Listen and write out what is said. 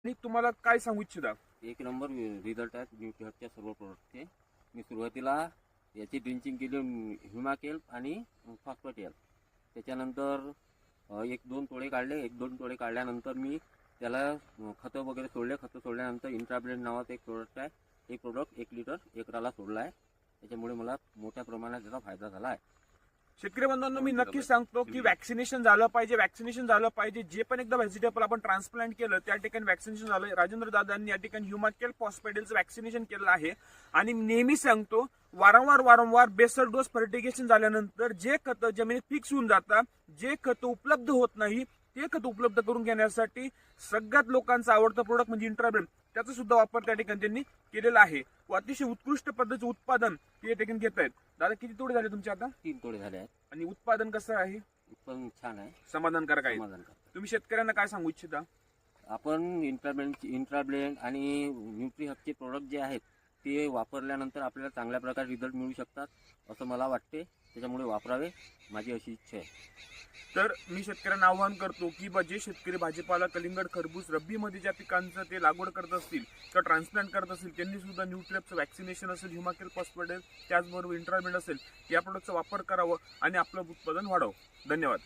आणि तुम्हाला काय सांगू इच्छिता? एक नंबर रिझल्ट आहेत न्यूट्रिहबच्या सर्व प्रोडक्टचे. मी सुरुवातीला याची ड्रिंचिंग केली ह्युमाकेल आणि फॉस्फेटियल. त्याच्यानंतर एक दोन तोडे काढल्यानंतर मी त्याला खतं वगैरे सोडले. खतं सोडल्यानंतर इंट्राब्लेंड नावाचं एक प्रोडक्ट आहे. हे प्रोडक्ट 1 लिटर एकराला सोडलं आहे. त्याच्यामुळे मला मोठ्या प्रमाणात त्याचा फायदा झाला आहे. शेतकरी बंधूंनो, मी नक्कीच सांगतो की वॅक्सिनेशन झालं पाहिजे. जे पण एकदा व्हेजिटेबल आपण ट्रान्सप्लांट केलं त्या ठिकाणी वॅक्सिनेशन झालं. राजेंद्र दादांनी या ठिकाणी ह्युमाकेल फॉस्फेटिलचं वॅक्सिनेशन केलं आहे. आणि नेहमी सांगतो, वारंवार बेसल डोस फर्टिगेशन झाल्यानंतर जे खतं जमिनीत फिक्स होऊन जातात, जे खतं उपलब्ध होत नाही ते खत उपलब्ध करून घेण्यासाठी सगळ्यात लोकांचा आवडतं प्रोडक्ट म्हणजे इंट्राब्लेंड, त्याचा सुद्धा वापर त्या ठिकाणी त्यांनी केलेला आहे. व अतिशय उत्कृष्ट पद्धतीचं उत्पादन ते ठिकाणी घेत आहेत. दादा, किती तोडे झाले तुमचे आता? 3 तोडे झाले आहेत. आणि उत्पादन कसं आहे? उत्पादन छान आहे, समाधानकारक आहे. समाधानकारक. तुम्ही शेतकऱ्यांना काय सांगू इच्छिता? आपण इंट्राब्लेंड आणि न्यूट्रिहबचे प्रोडक्ट जे आहेत ते वापरल्यानंतर आपल्याला चांगल्या प्रकारे रिझल्ट मिळू शकतात असं मला वाटते. त्याच्यामुळे वापरावे, माझी अशी इच्छा आहे. तर मी शेतकऱ्यांना आवाहन करतो की जे शेतकरी भाजीपाला, कलिंगड, खरबूज रब्बीमध्ये ज्या पिकांचं ते लागवड करत असतील किंवा ट्रान्सप्लांट करत असतील त्यांनी सुद्धा न्यूट्रिहबचं वॅक्सिनेशन असेल, ह्युमाकेल फॉस्फेटिल, त्याचबरोबर इंट्राब्लेंड असेल या प्रोडक्टचा वापर करावा आणि आपलं उत्पादन वाढावं. धन्यवाद.